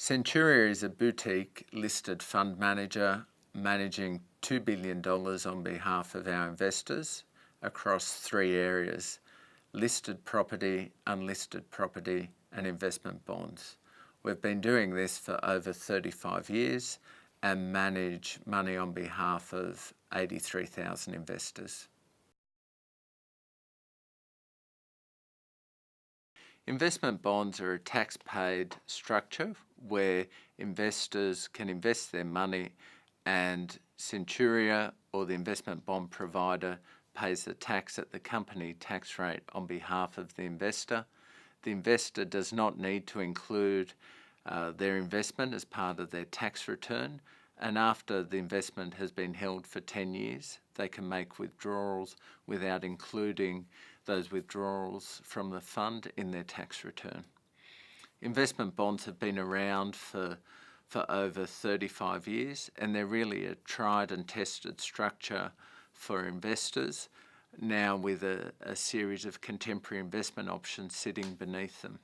Centuria is a boutique listed fund manager managing $2 billion on behalf of our investors across three areas: listed property, unlisted property, and investment bonds. We've been doing this for over 35 years and manage money on behalf of 83,000 investors. Investment bonds are a tax-paid structure where investors can invest their money and Centuria, or the investment bond provider, pays the tax at the company tax rate on behalf of the investor. The investor does not need to include their investment as part of their tax return, and after the investment has been held for 10 years, they can make withdrawals without including those withdrawals from the fund in their tax return. Investment bonds have been around for over 35 years, and they're really a tried and tested structure for investors, now with a series of contemporary investment options sitting beneath them.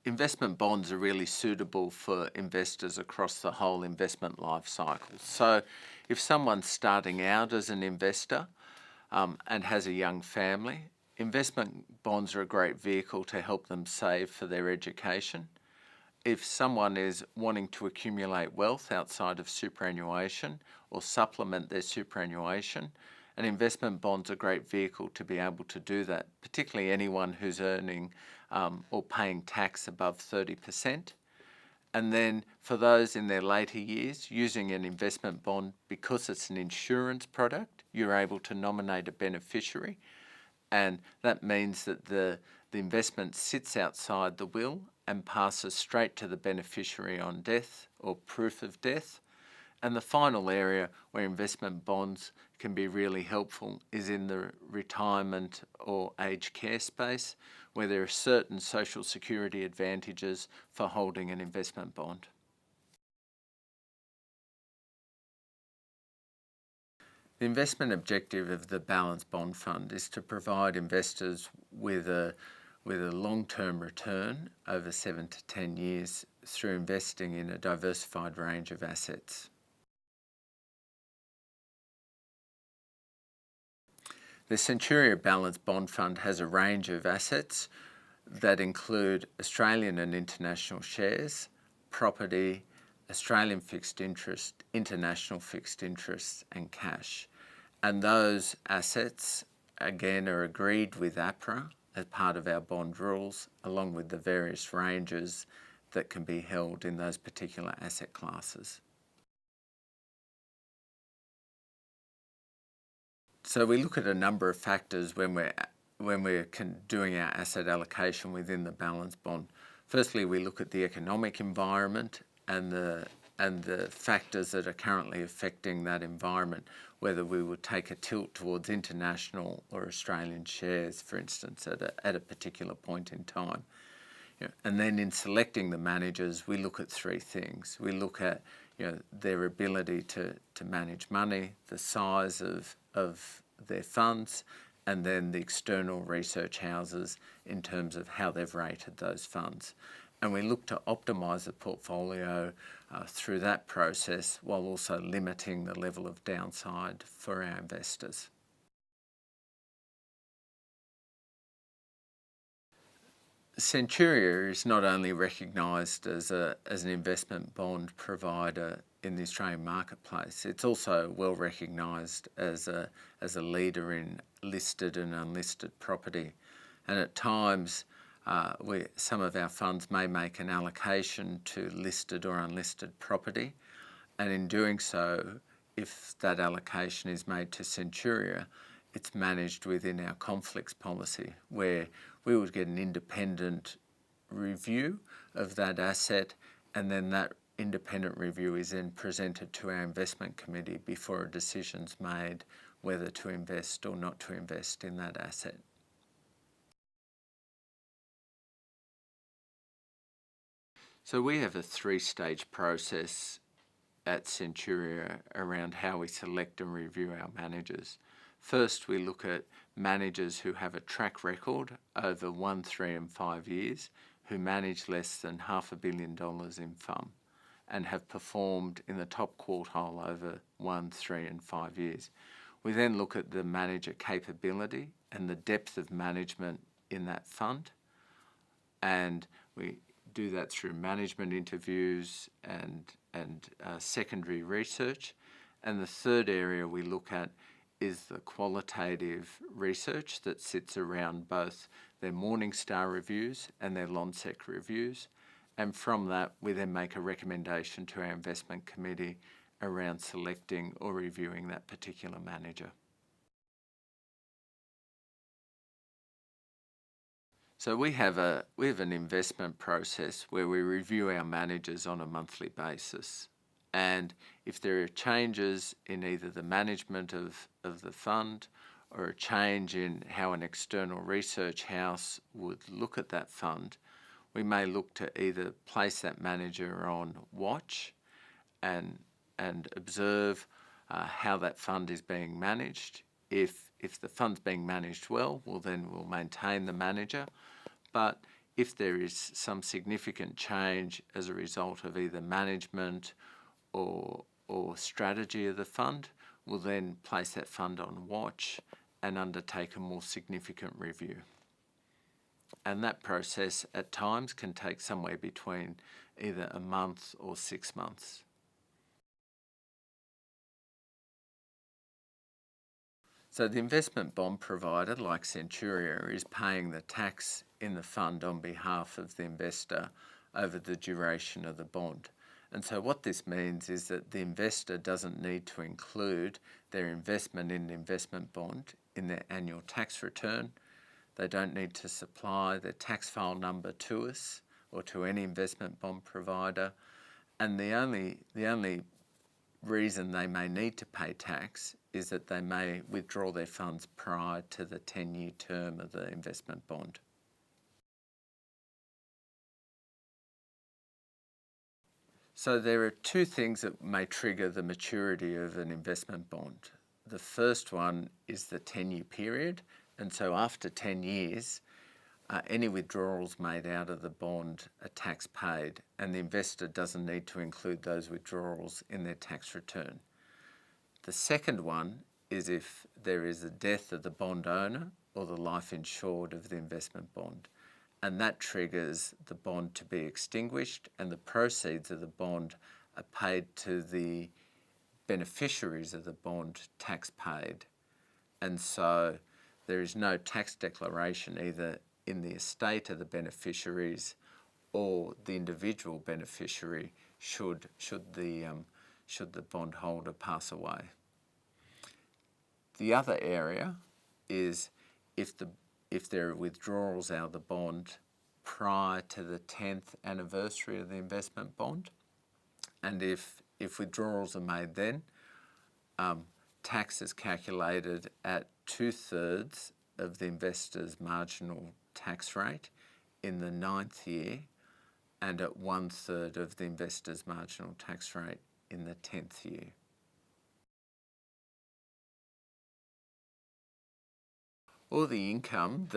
Investment bonds are really suitable for investors across the whole investment life cycle. So if someone's starting out as an investor and has a young family, investment bonds are a great vehicle to help them save for their education. If someone is wanting to accumulate wealth outside of superannuation or supplement their superannuation, an investment bond's a great vehicle to be able to do that, particularly anyone who's earning or paying tax above 30%. And then for those in their later years, using an investment bond, because it's an insurance product, you're able to nominate a beneficiary, and that means that the investment sits outside the will and passes straight to the beneficiary on death or proof of death. And the final area where investment bonds can be really helpful is in the retirement or aged care space, where there are certain social security advantages for holding an investment bond. The investment objective of the Balanced Bond Fund is to provide investors with a long-term return over 7 to 10 years through investing in a diversified range of assets. The Centuria Balanced Bond Fund has a range of assets that include Australian and international shares, property, Australian fixed interest, international fixed interest, and cash. And those assets, again, are agreed with APRA as part of our bond rules, along with the various ranges that can be held in those particular asset classes. So we look at a number of factors when we're doing our asset allocation within the balanced bond. Firstly, we look at the economic environment and the factors that are currently affecting that environment, whether we would take a tilt towards international or Australian shares, for instance, at a particular point in time. And then in selecting the managers, we look at three things. We look at their ability to manage money, the size of their funds, and then the external research houses in terms of how they've rated those funds. And we look to optimise the portfolio through that process while also limiting the level of downside for our investors. Centuria is not only recognised as an investment bond provider in the Australian marketplace, it's also well recognised as a leader in listed and unlisted property. And at times, some of our funds may make an allocation to listed or unlisted property, and in doing so, if that allocation is made to Centuria, it's managed within our conflicts policy, where we would get an independent review of that asset, and then that independent review is then presented to our investment committee before a decision's made whether to invest or not to invest in that asset. So we have a three-stage process at Centuria around how we select and review our managers. First, we look at managers who have a track record over 1, 3 and 5 years, who manage less than $500 million in FUM and have performed in the top quartile over 1, 3 and 5 years. We then look at the manager capability and the depth of management in that fund, and we do that through management interviews and secondary research. And the third area we look at is the qualitative research that sits around both their Morningstar reviews and their Lonsec reviews. And from that, we then make a recommendation to our investment committee around selecting or reviewing that particular manager. So we have an investment process where we review our managers on a monthly basis. And if there are changes in either the management of the fund or a change in how an external research house would look at that fund, we may look to either place that manager on watch and observe how that fund is being managed. If the fund's being managed well, we'll maintain the manager. But if there is some significant change as a result of either management or strategy of the fund, we'll then place that fund on watch and undertake a more significant review. And that process at times can take somewhere between either a month or 6 months. So the investment bond provider, like Centuria, is paying the tax in the fund on behalf of the investor over the duration of the bond. And so what this means is that the investor doesn't need to include their investment in the investment bond in their annual tax return. They don't need to supply their tax file number to us or to any investment bond provider. And the only reason they may need to pay tax is that they may withdraw their funds prior to the 10-year term of the investment bond. So there are two things that may trigger the maturity of an investment bond. The first one is the 10-year period, and so after 10 years, any withdrawals made out of the bond are tax paid, and the investor doesn't need to include those withdrawals in their tax return. The second one is if there is a death of the bond owner or the life insured of the investment bond, and that triggers the bond to be extinguished, and the proceeds of the bond are paid to the beneficiaries of the bond, tax paid. And so there is no tax declaration either in the estate of the beneficiaries or the individual beneficiary should the bondholder pass away. The other area is if there are withdrawals out of the bond prior to the 10th anniversary of the investment bond, and if withdrawals are made then, tax is calculated at 2/3 of the investor's marginal tax rate in the 9th year and at 1/3 of the investor's marginal tax rate in the 10th year. All the income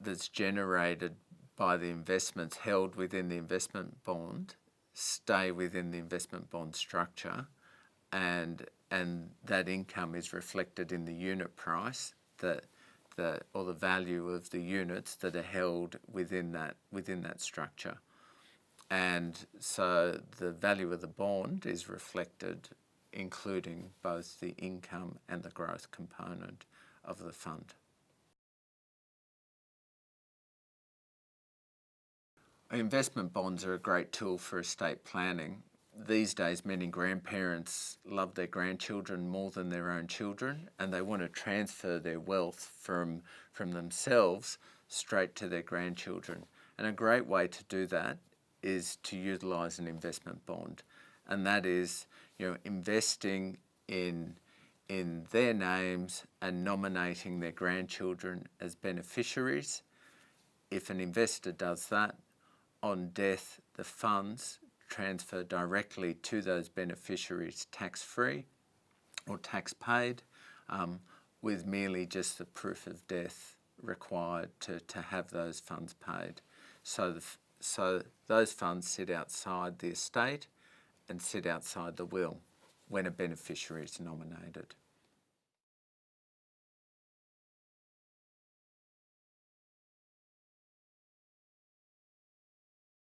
that's generated by the investments held within the investment bond stay within the investment bond structure, and that income is reflected in the unit price or the value of the units that are held within that structure. And so the value of the bond is reflected, including both the income and the growth component of the fund. Investment bonds are a great tool for estate planning. These days, many grandparents love their grandchildren more than their own children, and they want to transfer their wealth from themselves straight to their grandchildren. And a great way to do that is to utilise an investment bond, and that is, investing in their names and nominating their grandchildren as beneficiaries. If an investor does that, on death, the funds transfer directly to those beneficiaries tax-free or tax paid, with merely just the proof of death required to have those funds paid. So those funds sit outside the estate and sit outside the will when a beneficiary is nominated.